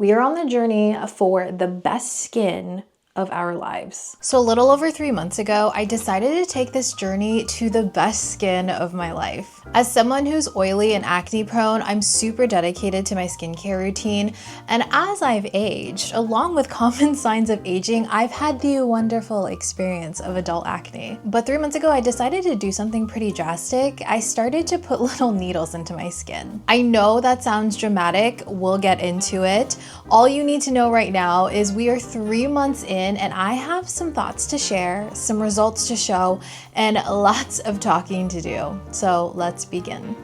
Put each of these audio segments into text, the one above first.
We are on the journey for the best skin of our lives. So a little over 3 months ago, I decided to take this journey to the best skin of my life. As someone who's oily and acne prone, I'm super dedicated to my skincare routine. And as I've aged, along with common signs of aging, I've had the wonderful experience of adult acne. But 3 months ago, I decided to do something pretty drastic. I started to put little needles into my skin. I know that sounds dramatic. We'll get into it. All you need to know right now is we are 3 months in, and I have some thoughts to share, some results to show, and lots of talking to do. So let's begin.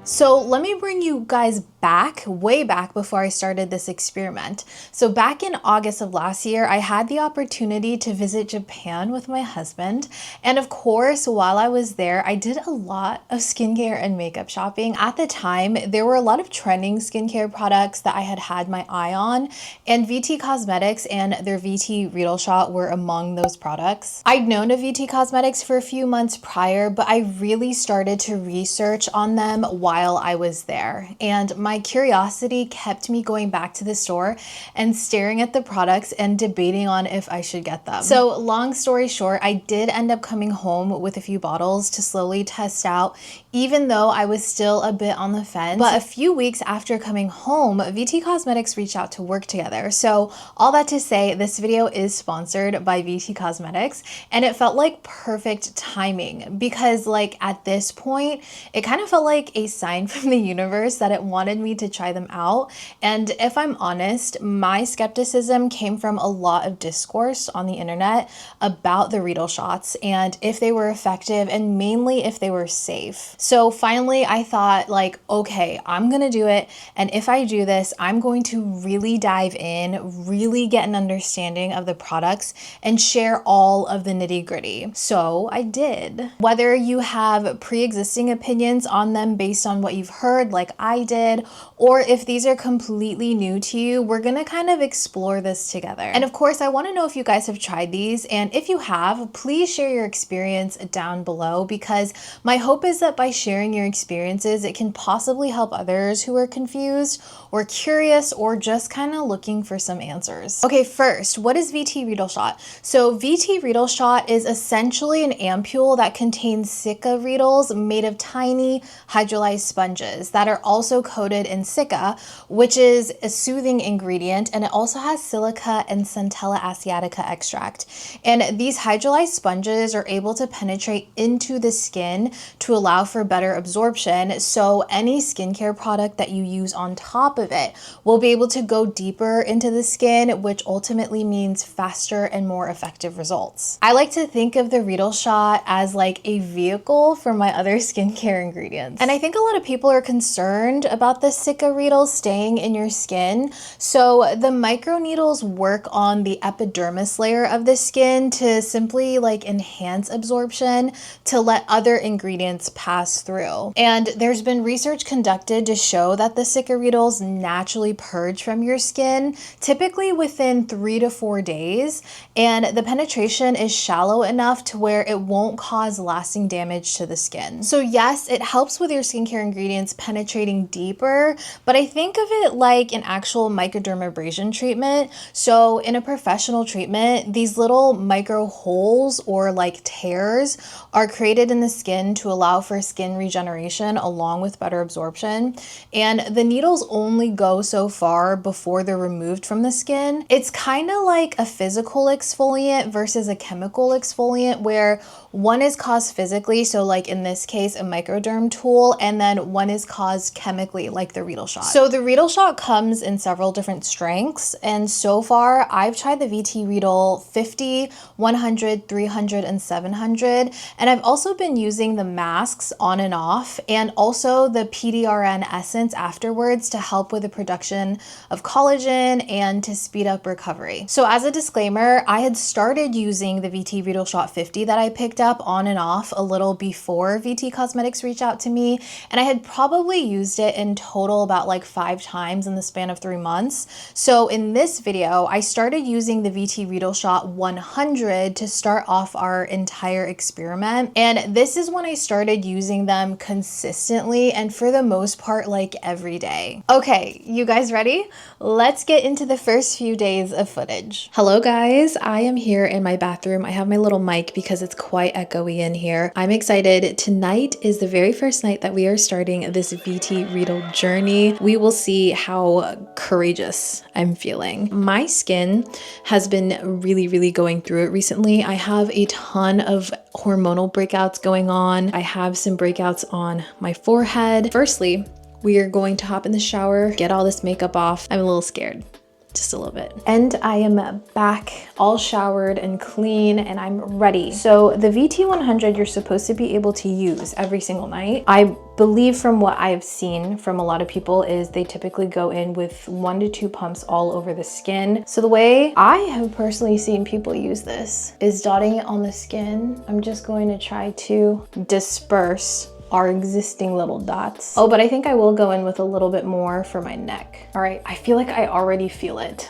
So let me bring you guys back, way back before I started this experiment. So back in August of last year, I had the opportunity to visit Japan with my husband. And of course, while I was there, I did a lot of skincare and makeup shopping. At the time, there were a lot of trending skincare products that I had my eye on, and VT Cosmetics and their VT Reedle Shot were among those products. I'd known of VT Cosmetics for a few months prior, but I really started to research on them while I was there. And my curiosity kept me going back to the store and staring at the products and debating on if I should get them. So long story short, I did end up coming home with a few bottles to slowly test out, even though I was still a bit on the fence. But a few weeks after coming home, VT Cosmetics reached out to work together. So all that to say, this video is sponsored by VT Cosmetics, and it felt like perfect timing because like at this point, it kind of felt like a sign from the universe that it wanted me to try them out. And if I'm honest, my skepticism came from a lot of discourse on the internet about the Reedle shots and if they were effective and mainly if they were safe. So finally I thought like, okay, I'm gonna do it. And if I do this, I'm going to really dive in, really get an understanding of the products and share all of the nitty-gritty. So I did. Whether you have pre-existing opinions on them based on what you've heard like I did, or if these are completely new to you, we're gonna kind of explore this together. And of course, I wanna know if you guys have tried these, and if you have, please share your experience down below, because my hope is that by sharing your experiences, it can possibly help others who are confused or curious or just kind of looking for some answers. Okay, first, what is VT Reedle Shot? So VT Reedle Shot is essentially an ampule that contains silica Reedles made of tiny hydrolyzed sponges that are also coated in silica, which is a soothing ingredient, and it also has silica and Centella asiatica extract. And these hydrolyzed sponges are able to penetrate into the skin to allow for better absorption, so any skincare product that you use on top of it will be able to go deeper into the skin, which ultimately means faster and more effective results. I like to think of the Reedle Shot as like a vehicle for my other skincare ingredients. And I think a lot of people are concerned about the silica Reedles staying in your skin. So the microneedles work on the epidermis layer of the skin to simply like enhance absorption to let other ingredients pass through. And there's been research conducted to show that the silica Reedles naturally purge from your skin, typically within 3 to 4 days. And the penetration is shallow enough to where it won't cause lasting damage to the skin. So yes, it helps with your skincare ingredients penetrating deeper, but I think of it like an actual microdermabrasion treatment. So in a professional treatment, these little micro holes or like tears are created in the skin to allow for skin regeneration along with better absorption. And the needles only go so far before they're removed from the skin. It's kind of like a physical exfoliant versus a chemical exfoliant, where one is caused physically, so like in this case, a microderm tool, and then one is caused chemically, like the Reedle Shot. So the Reedle Shot comes in several different strengths, and so far I've tried the VT Reedle 50, 100, 300, and 700, and I've also been using the masks on and off, and also the PDRN essence afterwards to help with the production of collagen and to speed up recovery. So as a disclaimer, I had started using the VT Reedle Shot 50 that I picked picked up on and off a little before VT Cosmetics reached out to me, and I had probably used it in total about like 5 times in the span of 3 months. So in this video, I started using the VT Reedle Shot 100 to start off our entire experiment. And this is when I started using them consistently and for the most part, like every day. Okay, you guys ready? Let's get into the first few days of footage. Hello guys, I am here in my bathroom. I have my little mic because it's quite echoey in here. I'm excited. Tonight is the very first night that we are starting this VT Reedle journey. We will see how courageous I'm feeling. My skin has been really going through it recently. I have a ton of hormonal breakouts going on. I have some breakouts on my forehead. Firstly, we are going to hop in the shower, get all this makeup off. I'm a little scared, just a little bit. And I am back all showered and clean and I'm ready. So the VT 100 you're supposed to be able to use every single night. I believe from what I've seen from a lot of people is they typically go in with 1 to 2 pumps all over the skin. So the way I have personally seen people use this is dotting it on the skin. I'm just going to try to disperse our existing little dots. Oh, but I think I will go in with a little bit more for my neck. All right, I feel like I already feel it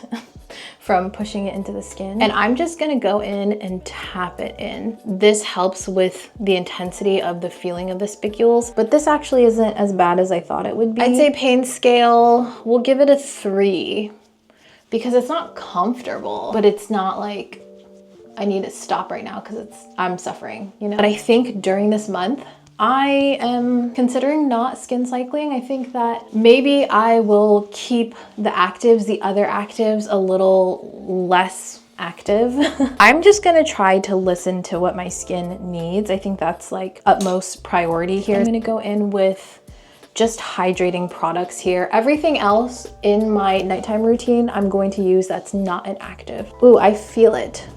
from pushing it into the skin. And I'm just gonna go in and tap it in. This helps with the intensity of the feeling of the spicules, but this actually isn't as bad as I thought it would be. I'd say pain scale, we'll give it a 3 because it's not comfortable, but it's not like I need to stop right now because I'm suffering, you know? But I think during this month, I am considering not skin cycling. I think that maybe I will keep the actives, the other actives, a little less active. I'm just gonna try to listen to what my skin needs. I think that's like utmost priority here. I'm gonna go in with just hydrating products here. Everything else in my nighttime routine, I'm going to use that's not an active. Ooh, I feel it.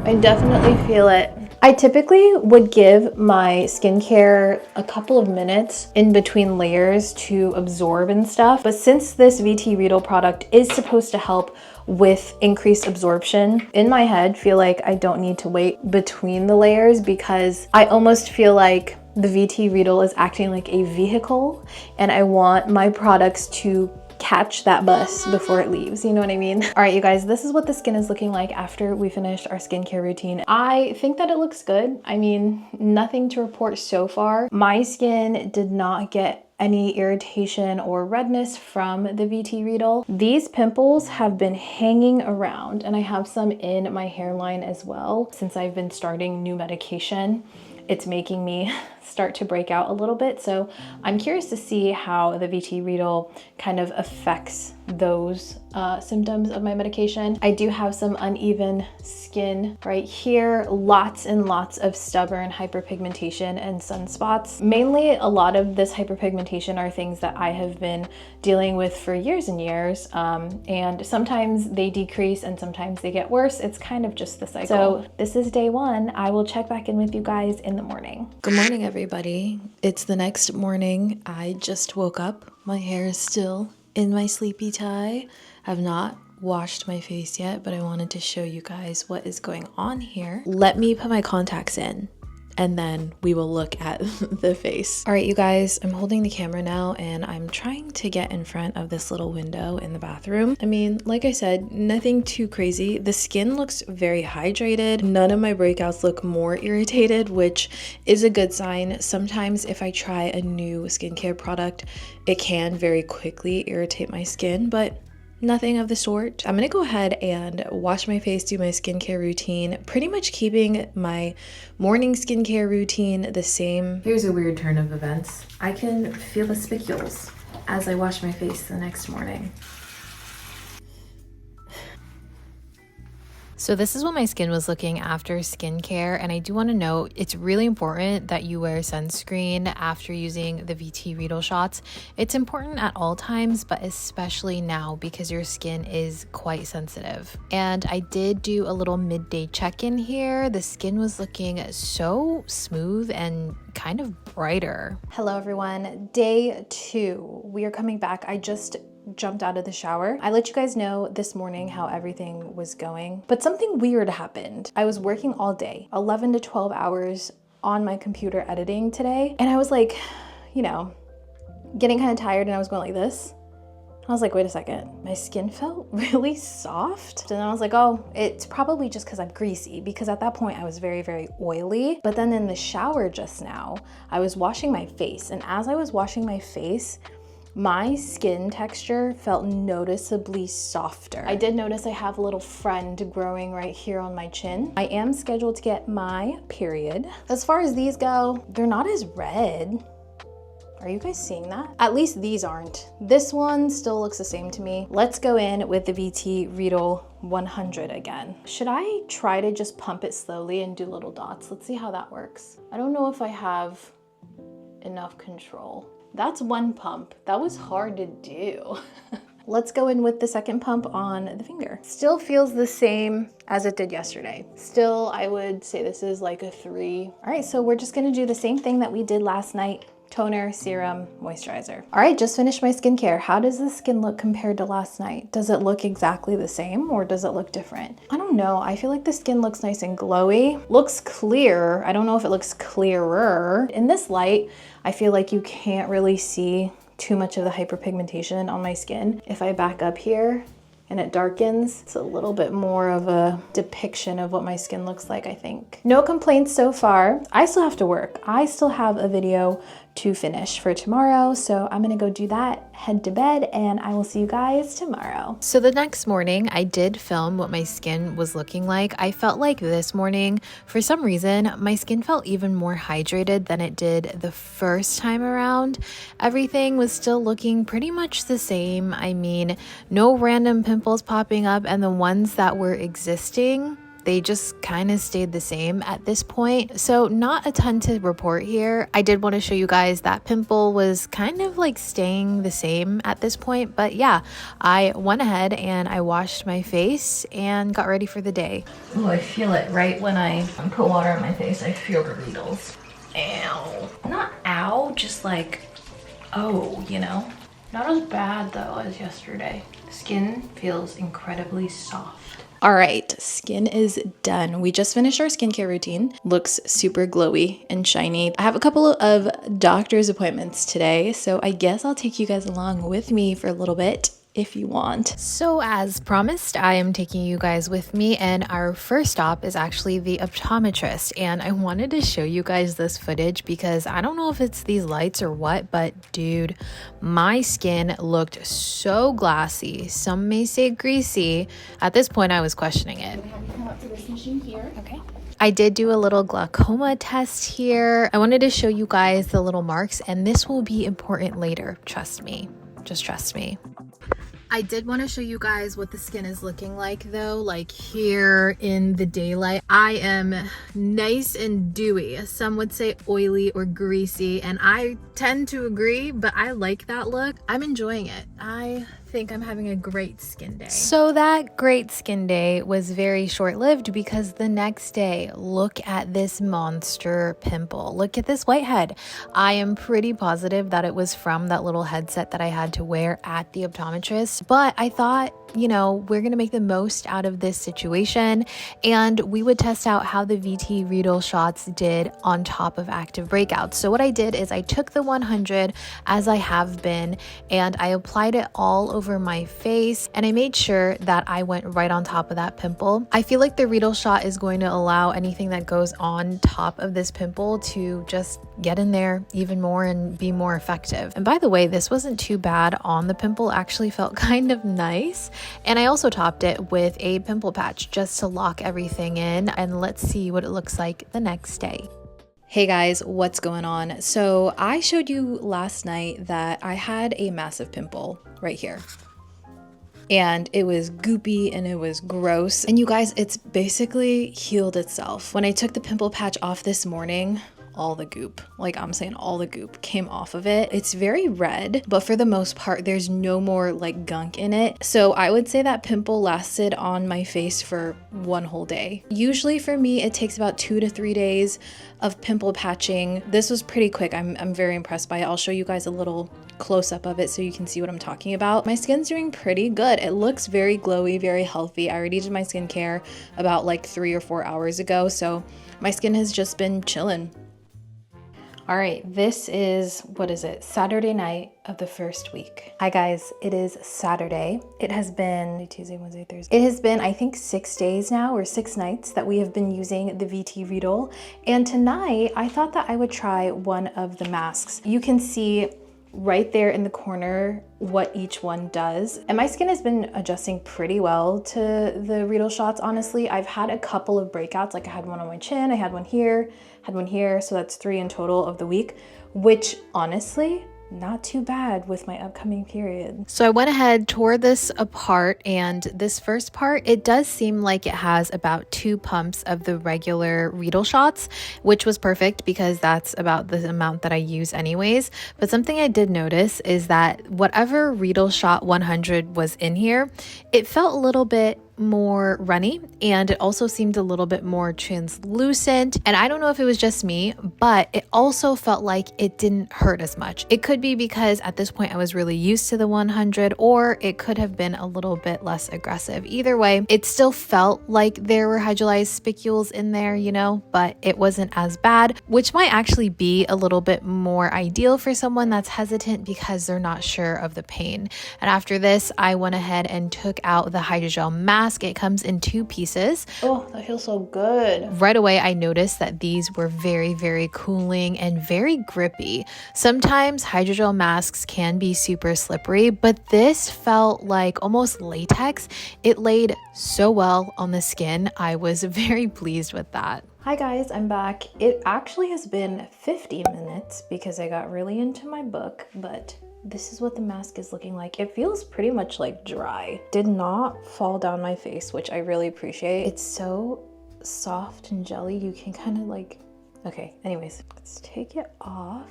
I definitely feel it. I typically would give my skincare a couple of minutes in between layers to absorb and stuff. But since this VT Reedle product is supposed to help with increased absorption, in my head, feel like I don't need to wait between the layers because I almost feel like the VT Reedle is acting like a vehicle and I want my products to catch that bus before it leaves, you know what I mean? All right, you guys, this is what the skin is looking like after we finished our skincare routine. I think that it looks good. I mean, nothing to report so far. My skin did not get any irritation or redness from the VT Reedle. These pimples have been hanging around and I have some in my hairline as well. Since I've been starting new medication, it's making me start to break out a little bit. So I'm curious to see how the VT Reedle kind of affects those symptoms of my medication. I do have some uneven skin right here, lots and lots of stubborn hyperpigmentation and sunspots. Mainly a lot of this hyperpigmentation are things that I have been dealing with for years and years. And sometimes they decrease and sometimes they get worse. It's kind of just the cycle. So this is day 1. I will check back in with you guys in the morning. Good morning, everybody. It's the next morning. I just woke up. My hair is still in my sleepy tie. I've not washed my face yet, but I wanted to show you guys what is going on here. Let me put my contacts in and then we will look at the face. All right, you guys, I'm holding the camera now and I'm trying to get in front of this little window in the bathroom. I mean, like I said, nothing too crazy. The skin looks very hydrated. None of my breakouts look more irritated, which is a good sign. Sometimes if I try a new skincare product, it can very quickly irritate my skin, but nothing of the sort. I'm gonna go ahead and wash my face, do my skincare routine, pretty much keeping my morning skincare routine the same. Here's a weird turn of events. I can feel the spicules as I wash my face the next morning. So this is what my skin was looking after skincare, and I do want to note it's really important that you wear sunscreen after using the VT Reedle shots. It's important at all times, but especially now because your skin is quite sensitive. And I did do a little midday check-in here. The skin was looking so smooth and kind of brighter. Hello everyone, day 2. We are coming back. I just jumped out of the shower. I let you guys know this morning how everything was going, but something weird happened. I was working all day, 11 to 12 hours on my computer editing today, and I was like, you know, getting kind of tired, and I was going like this. I was like, wait a second, my skin felt really soft. And I was like, oh, it's probably just because I'm greasy, because at that point I was very, very oily. But then in the shower just now, I was washing my face. And as I was washing my face, my skin texture felt noticeably softer. I did notice I have a little friend growing right here on my chin. I am scheduled to get my period. As far as these go, they're not as red. Are you guys seeing that? At least these aren't. This one still looks the same to me. Let's go in with the VT Reedle 100 again. Should I try to just pump it slowly and do little dots? Let's see how that works. I don't know if I have enough control. That's one pump. That was hard to do. Let's go in with the second pump on the finger. Still feels the same as it did yesterday. Still, I would say this is like a 3. All right, so we're just gonna do the same thing that we did last night. Toner, serum, moisturizer. All right, just finished my skincare. How does the skin look compared to last night? Does it look exactly the same or does it look different? I don't know. I feel like the skin looks nice and glowy. Looks clear. I don't know if it looks clearer. In this light, I feel like you can't really see too much of the hyperpigmentation on my skin. If I back up here and it darkens, it's a little bit more of a depiction of what my skin looks like, I think. No complaints so far. I still have to work. I still have a video to finish for tomorrow, so I'm gonna go do that, head to bed, and I will see you guys tomorrow. So the next morning, I did film what my skin was looking like. I felt like this morning, for some reason, my skin felt even more hydrated than it did the first time around. Everything was still looking pretty much the same. I mean, no random pimples popping up, and the ones that were existing, they just kind of stayed the same at this point. So not a ton to report here. I did want to show you guys that pimple was kind of like staying the same at this point. But yeah, I went ahead and I washed my face and got ready for the day. Oh, I feel it right when I put water on my face. I feel the needles. Ow. Not ow, just like, oh, you know? Not as bad though as yesterday. Skin feels incredibly soft. All right, skin is done. We just finished our skincare routine. Looks super glowy and shiny. I have a couple of doctor's appointments today, so I guess I'll take you guys along with me for a little bit if you want. So as promised, I am taking you guys with me, and our first stop is actually the optometrist. And I wanted to show you guys this footage because I don't know if it's these lights or what, but dude, my skin looked so glassy. Some may say greasy. At this point, I was questioning it. Have you come up to this machine here? Okay. I did do a little glaucoma test here. I wanted to show you guys the little marks, and this will be important later. Trust me. Just trust me. I did want to show you guys what the skin is looking like though, like here in the daylight. I am nice and dewy. Some would say oily or greasy, and I tend to agree, but I like that look. I'm enjoying it. I think I'm having a great skin day. So that great skin day was very short-lived because the next day, look at this monster pimple. Look at this whitehead. I am pretty positive that it was from that little headset that I had to wear at the optometrist, but I thought, you know, we're gonna make the most out of this situation, and we would test out how the VT Reedle shots did on top of active breakouts. So what I did is I took the 100 as I have been, and I applied it all over my face, and I made sure that I went right on top of that pimple. I feel like the Reedle shot is going to allow anything that goes on top of this pimple to just get in there even more and be more effective. And by the way, this wasn't too bad on the pimple, actually felt kind of nice. And I also topped it with a pimple patch just to lock everything in, and let's see what it looks like the next day. Hey guys, what's going on? So I showed you last night that I had a massive pimple right here. And it was goopy and it was gross. And you guys, it's basically healed itself. When I took the pimple patch off this morning, all the goop, like I'm saying all the goop came off of it. It's very red, but for the most part, there's no more like gunk in it. So I would say that pimple lasted on my face for one whole day. Usually for me, it takes about 2 to 3 days of pimple patching. This was pretty quick. I'm very impressed by it. I'll show you guys a little close up of it so you can see what I'm talking about. My skin's doing pretty good. It looks very glowy, very healthy. I already did my skincare about like 3 or 4 hours ago, so my skin has just been chilling. All right, this is, what is it? Saturday night of the first week. Hi guys, it is Saturday. It has been Tuesday, Wednesday, Thursday. It has been, I think, 6 days now or 6 nights that we have been using the VT Reedle. And tonight I thought that I would try one of the masks. You can see right there in the corner what each one does. And my skin has been adjusting pretty well to the Reedle shots, honestly. I've had a couple of breakouts, like I had one on my chin, I had one here, so that's 3 in total of the week, which honestly, not too bad with my upcoming period. So I went ahead, tore this apart, and this first part, it does seem like it has about 2 pumps of the regular Reedle shots, which was perfect because that's about the amount that I use anyways. But something I did notice is that whatever Reedle Shot 100 was in here, it felt a little bit more runny, and it also seemed a little bit more translucent. And I don't know if it was just me, but it also felt like it didn't hurt as much. It could be because at this point I was really used to the 100, or it could have been a little bit less aggressive. Either way, it still felt like there were hydrolyzed spicules in there, you know, but it wasn't as bad, which might actually be a little bit more ideal for someone that's hesitant because they're not sure of the pain. And after this, I went ahead and took out the hydrogel mask. It comes in 2 pieces. Oh, that feels so good. Right away, I noticed that these were very, very cooling and very grippy. Sometimes hydrogel masks can be super slippery, but this felt like almost latex. It laid so well on the skin. I was very pleased with that. Hi guys, I'm back. It actually has been 50 minutes because I got really into my book, but this is what the mask is looking like. It feels pretty much like dry. Did not fall down my face, which I really appreciate. It's so soft and jelly. You can kind of like, okay, anyways, let's take it off.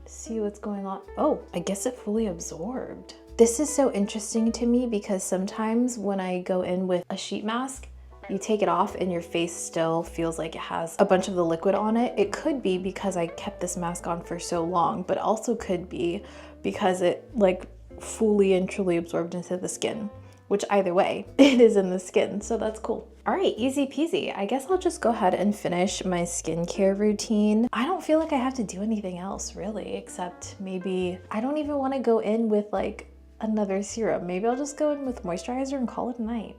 See what's going on. Oh, I guess it fully absorbed. This is so interesting to me because sometimes when I go in with a sheet mask, you take it off and your face still feels like it has a bunch of the liquid on it. It could be because I kept this mask on for so long, but also could be because it like fully and truly absorbed into the skin, which either way, it is in the skin, so that's cool. All right, easy peasy. I guess I'll just go ahead and finish my skincare routine. I don't feel like I have to do anything else really, except maybe I don't even want to go in with like another serum. Maybe I'll just go in with moisturizer and call it a night.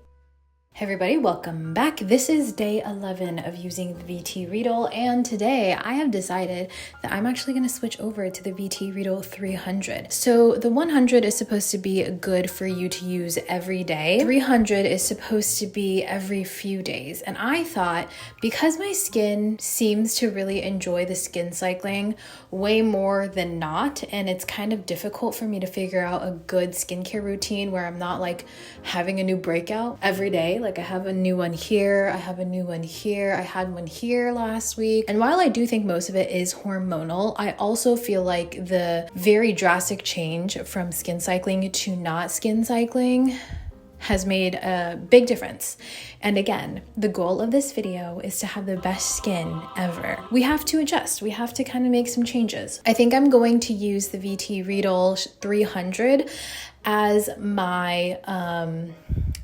Hey everybody, welcome back. This is day 11 of using the VT Reedle, and today I have decided that I'm actually going to switch over to the VT Reedle 300. So the 100 is supposed to be good for you to use every day. 300 is supposed to be every few days. And I thought because my skin seems to really enjoy the skin cycling way more than not, and it's kind of difficult for me to figure out a good skincare routine where I'm not like having a new breakout every day. Like I have a new one here, I have a new one here, I had one here last week. And while I do think most of it is hormonal, I also feel like the very drastic change from skin cycling to not skin cycling has made a big difference. And again, the goal of this video is to have the best skin ever. We have to adjust. We have to kind of make some changes. I think I'm going to use the VT Reedle 300 as my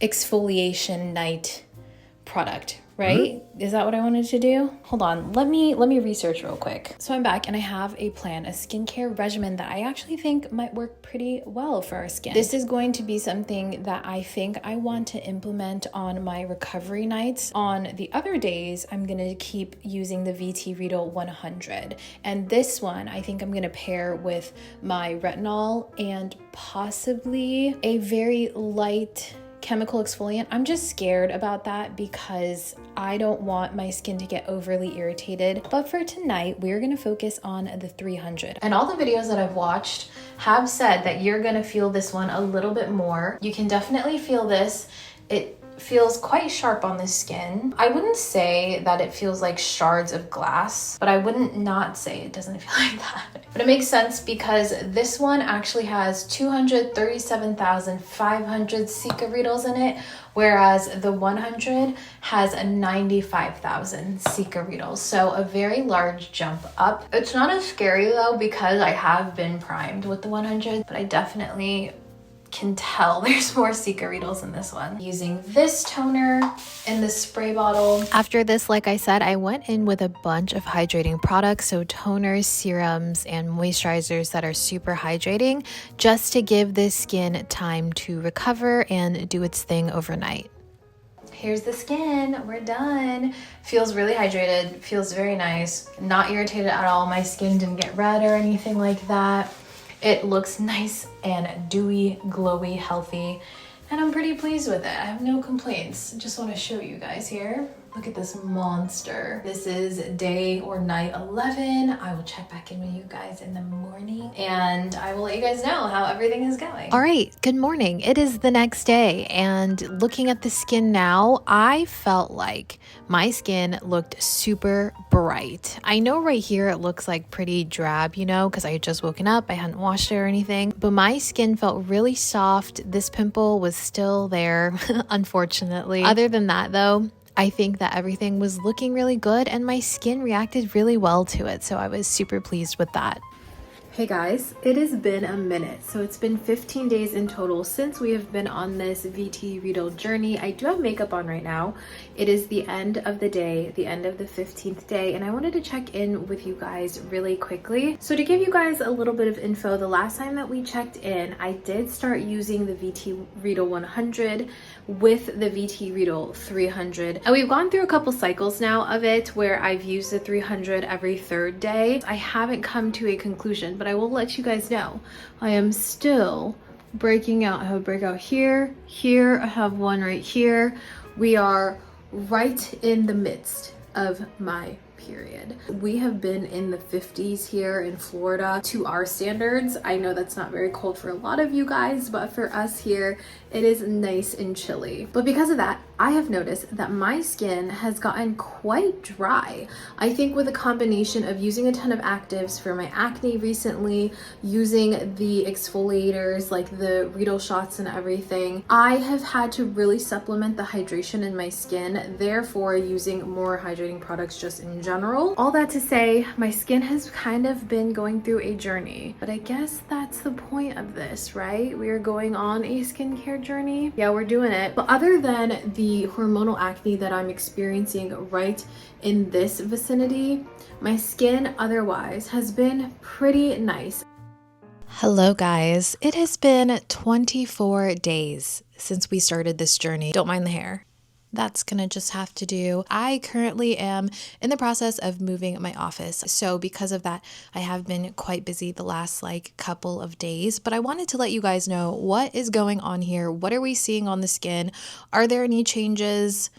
exfoliation night product, right? Is that what I wanted to do? Hold on, let me research real quick. So I'm back and I have a plan, a skincare regimen that I actually think might work pretty well for our skin. This is going to be something that I think I want to implement on my recovery nights. On the other days, I'm gonna keep using the VT Reedle 100. And this one, I think I'm gonna pair with my retinol and possibly a very light chemical exfoliant. I'm just scared about that because I don't want my skin to get overly irritated. But for tonight, we're gonna focus on the 300. And all the videos that I've watched have said that you're gonna feel this one a little bit more. You can definitely feel this. It feels quite sharp on the skin. I wouldn't say that it feels like shards of glass, but I wouldn't not say it doesn't feel like that. But it makes sense because this one actually has 237,500 spicules in it, whereas the 100 has 95,000 spicules. So a very large jump up. It's not as scary though because I have been primed with the 100, but I definitely can tell there's more spicules in this one. Using this toner in the spray bottle. After this, like I said, I went in with a bunch of hydrating products, so toners, serums, and moisturizers that are super hydrating, just to give the skin time to recover and do its thing overnight. Here's the skin, we're done. Feels really hydrated, feels very nice, not irritated at all. My skin didn't get red or anything like that. It looks nice and dewy, glowy, healthy, and I'm pretty pleased with it. I have no complaints. Just want to show you guys here. Look at this monster. This is day or night 11. I will check back in with you guys in the morning and I will let you guys know how everything is going. All right, good morning. It is the next day and looking at the skin now, I felt like my skin looked super bright. I know right here it looks like pretty drab, you know, because I had just woken up, I hadn't washed it or anything, but my skin felt really soft. This pimple was still there, unfortunately. Other than that though, I think that everything was looking really good and my skin reacted really well to it. So I was super pleased with that. Hey guys, it has been a minute. So it's been 15 days in total since we have been on this VT Reedle journey. I do have makeup on right now. It is the end of the day, the end of the 15th day, and I wanted to check in with you guys really quickly. So to give you guys a little bit of info, the last time that we checked in, I did start using the VT Reedle 100 with the VT Reedle 300. And we've gone through a couple cycles now of it where I've used the 300 every third day. I haven't come to a conclusion, but I will let you guys know. I am still breaking out. I have a breakout here, here, I have one right here. We are right in the midst of my period. We have been in the 50s here in Florida to our standards. I know that's not very cold for a lot of you guys, but for us here, it is nice and chilly. But because of that, I have noticed that my skin has gotten quite dry. I think with a combination of using a ton of actives for my acne recently, using the exfoliators like the Reedle shots and everything, I have had to really supplement the hydration in my skin, therefore using more hydrating products just in general. All that to say, my skin has kind of been going through a journey, but I guess that's the point of this, right? We are going on a skincare journey. Yeah, we're doing it. But other than the hormonal acne that I'm experiencing right in this vicinity, my skin otherwise has been pretty nice. Hello guys, it has been 24 days since we started this journey. Don't mind the hair. That's gonna just have to do. I currently am in the process of moving my office. So because of that, I have been quite busy the last couple of days, but I wanted to let you guys know what is going on here. What are we seeing on the skin? Are there any changes?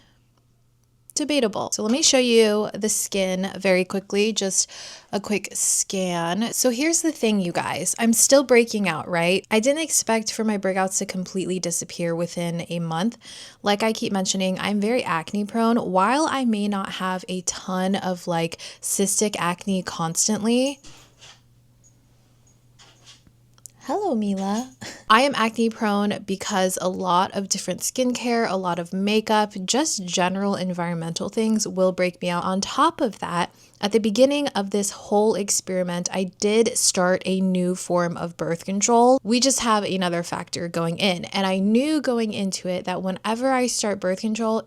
Debatable. So let me show you the skin very quickly, just a quick scan. So here's the thing, you guys, I'm still breaking out, right? I didn't expect for my breakouts to completely disappear within a month. Like I keep mentioning, I'm very acne prone. While I may not have a ton of cystic acne constantly, hello, Mila. I am acne prone because a lot of different skincare, a lot of makeup, just general environmental things will break me out. On top of that, at the beginning of this whole experiment, I did start a new form of birth control. We just have another factor going in. And I knew going into it that whenever I start birth control,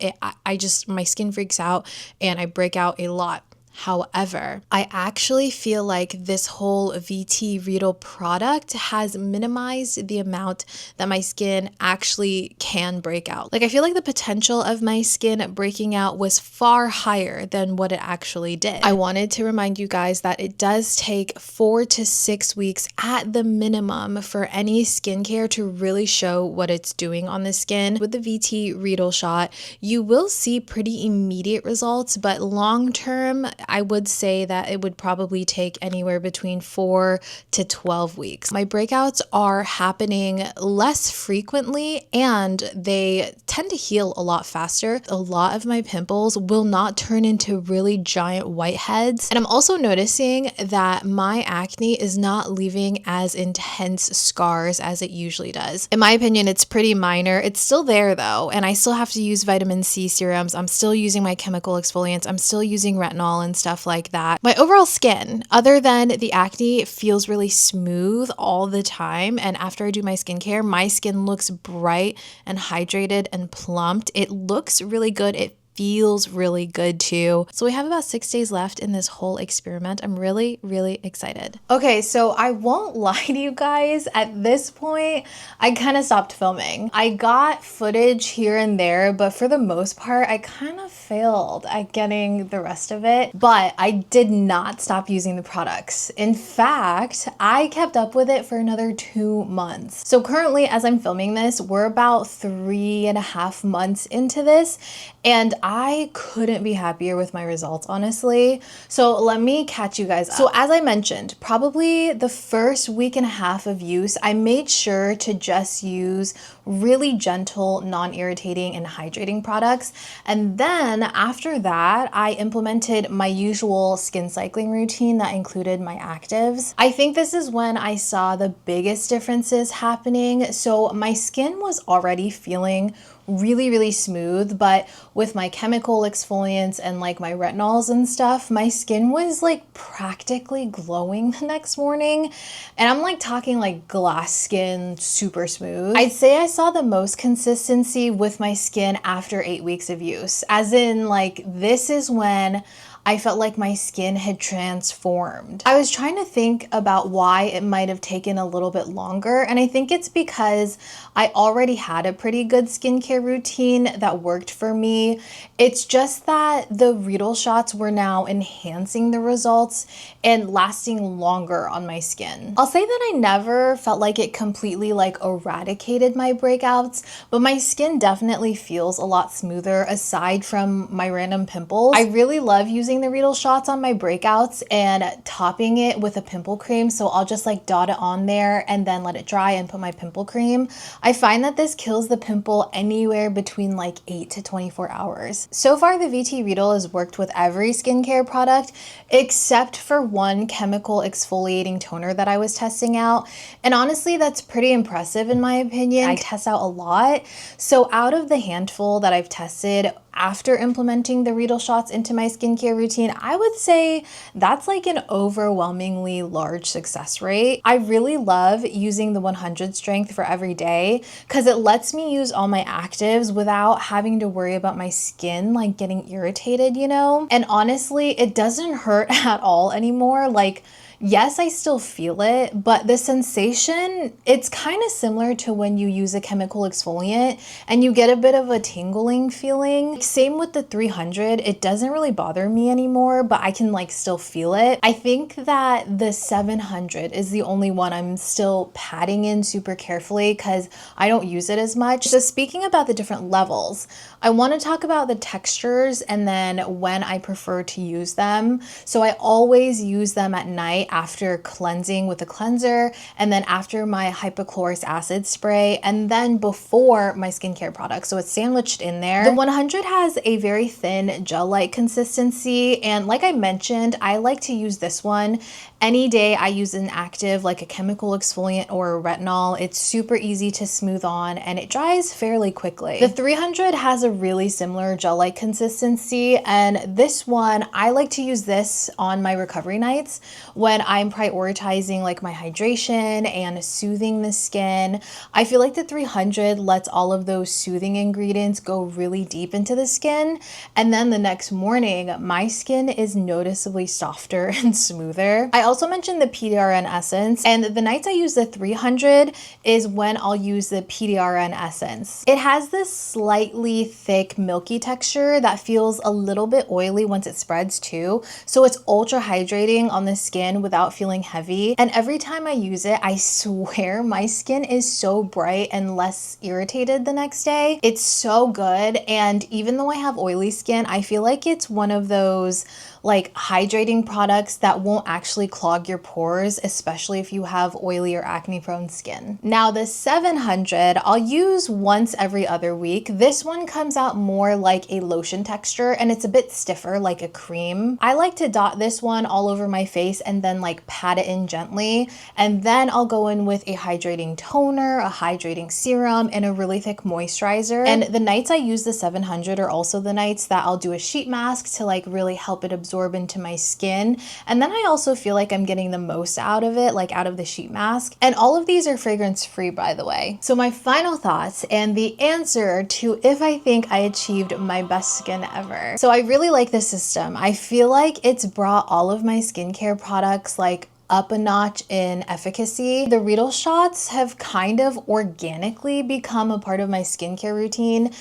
my skin freaks out and I break out a lot. However, I actually feel like this whole VT Reedle product has minimized the amount that my skin actually can break out. I feel like the potential of my skin breaking out was far higher than what it actually did. I wanted to remind you guys that it does take 4 to 6 weeks at the minimum for any skincare to really show what it's doing on the skin. With the VT Reedle Shot, you will see pretty immediate results, but long term, I would say that it would probably take anywhere between 4 to 12 weeks. My breakouts are happening less frequently and they tend to heal a lot faster. A lot of my pimples will not turn into really giant whiteheads. And I'm also noticing that my acne is not leaving as intense scars as it usually does. In my opinion, it's pretty minor. It's still there though, and I still have to use vitamin C serums. I'm still using my chemical exfoliants. I'm still using retinol and stuff like that. My overall skin, other than the acne, feels really smooth all the time. And after I do my skincare, my skin looks bright and hydrated and plumped. It looks really good. It feels really good too. So we have about 6 days left in this whole experiment. I'm really, really excited. Okay, so I won't lie to you guys. At this point, I kind of stopped filming. I got footage here and there, but for the most part, I kind of failed at getting the rest of it. But I did not stop using the products. In fact, I kept up with it for another 2 months. So currently, as I'm filming this, we're about 3.5 months into this, and I couldn't be happier with my results, honestly. So let me catch you guys up. So as I mentioned, probably the first week and a half of use, I made sure to just use really gentle, non-irritating and hydrating products. And then after that, I implemented my usual skin cycling routine that included my actives. I think this is when I saw the biggest differences happening. So my skin was already feeling really, really smooth, but with my chemical exfoliants and like my retinols and stuff, my skin was like practically glowing the next morning. And I'm like talking like glass skin, super smooth. I'd say I saw the most consistency with my skin after 8 weeks of use, as in like, this is when I felt like my skin had transformed. I was trying to think about why it might have taken a little bit longer, and I think it's because I already had a pretty good skincare routine that worked for me. It's just that the Reedle shots were now enhancing the results and lasting longer on my skin. I'll say that I never felt like it completely like eradicated my breakouts, but my skin definitely feels a lot smoother aside from my random pimples. I really love using the Reedle shots on my breakouts and topping it with a pimple cream. So I'll just like dot it on there and then let it dry and put my pimple cream. I find that this kills the pimple anywhere between like 8 to 24 hours. So far, the VT Reedle has worked with every skincare product except for one chemical exfoliating toner that I was testing out. And honestly, that's pretty impressive in my opinion. I test out a lot. So out of the handful that I've tested, after implementing the Reedle shots into my skincare routine, I would say that's like an overwhelmingly large success rate. I really love using the 100 strength for every day because it lets me use all my actives without having to worry about my skin like getting irritated, you know? And honestly, it doesn't hurt at all anymore. Like, yes, I still feel it, but the sensation, it's kind of similar to when you use a chemical exfoliant and you get a bit of a tingling feeling. Same with the 300, it doesn't really bother me anymore, but I can like still feel it. I think that the 700 is the only one I'm still patting in super carefully because I don't use it as much. So speaking about the different levels, I want to talk about the textures and then when I prefer to use them. So I always use them at night after cleansing with a cleanser, and then after my hypochlorous acid spray, and then before my skincare products. So it's sandwiched in there. The 100 has a very thin gel-like consistency, and like I mentioned, I like to use this one any day. I use an active like a chemical exfoliant or a retinol. It's super easy to smooth on and it dries fairly quickly. The 300 has a really similar gel-like consistency, and this one, I like to use this on my recovery nights when I'm prioritizing like my hydration and soothing the skin. I feel like the 300 lets all of those soothing ingredients go really deep into the skin, and then the next morning my skin is noticeably softer and smoother. I also mentioned the PDRN essence, and the nights I use the 300 is when I'll use the PDRN essence. It has this slightly thick, milky texture that feels a little bit oily once it spreads too. So it's ultra hydrating on the skin without feeling heavy. And every time I use it, I swear my skin is so bright and less irritated the next day. It's so good. And even though I have oily skin, I feel like it's one of those like hydrating products that won't actually clog your pores, especially if you have oily or acne prone skin. Now the 700 I'll use once every other week. This one comes out more like a lotion texture and it's a bit stiffer, like a cream. I like to dot this one all over my face and then like pat it in gently. And then I'll go in with a hydrating toner, a hydrating serum, and a really thick moisturizer. And the nights I use the 700 are also the nights that I'll do a sheet mask to like really help it absorb into my skin. And then I also feel like I'm getting the most out of it, like out of the sheet mask. And all of these are fragrance free, by the way. So my final thoughts and the answer to if I think I achieved my best skin ever. So I really like this system. I feel like it's brought all of my skincare products like up a notch in efficacy. The Reedle shots have kind of organically become a part of my skincare routine.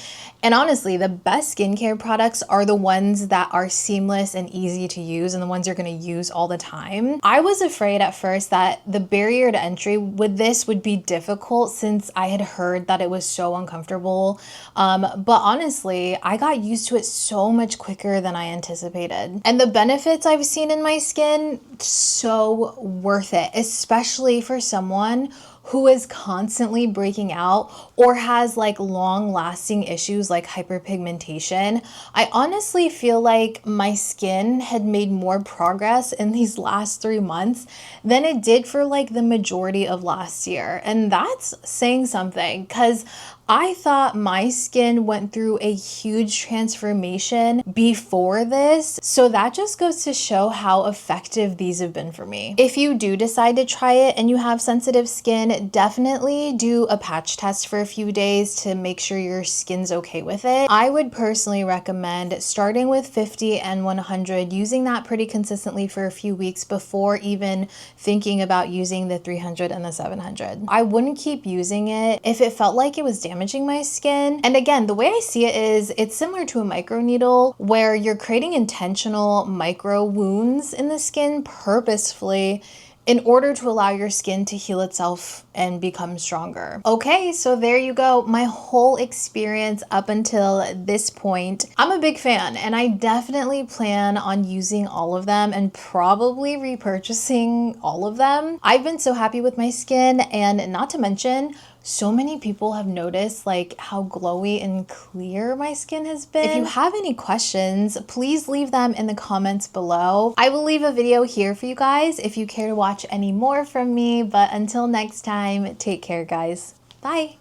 And honestly, the best skincare products are the ones that are seamless and easy to use and the ones you're gonna use all the time. I was afraid at first that the barrier to entry with this would be difficult since I had heard that it was so uncomfortable. But honestly, I got used to it so much quicker than I anticipated. And the benefits I've seen in my skin, so worth it, especially for someone who is constantly breaking out or has like long lasting issues like hyperpigmentation. I honestly feel like my skin had made more progress in these last 3 months than it did for like the majority of last year. And that's saying something because I thought my skin went through a huge transformation before this. So that just goes to show how effective these have been for me. If you do decide to try it and you have sensitive skin, definitely do a patch test for a few days to make sure your skin's okay with it. I would personally recommend starting with 50 and 100, using that pretty consistently for a few weeks before even thinking about using the 300 and the 700. I wouldn't keep using it if it felt like it was damaging my skin. And again, the way I see it is it's similar to a microneedle where you're creating intentional micro wounds in the skin purposefully in order to allow your skin to heal itself and become stronger. Okay, so there you go. My whole experience up until this point. I'm a big fan and I definitely plan on using all of them and probably repurchasing all of them. I've been so happy with my skin, and not to mention, so many people have noticed like how glowy and clear my skin has been. If you have any questions, please leave them in the comments below. I will leave a video here for you guys if you care to watch any more from me, but until next time, take care guys. Bye.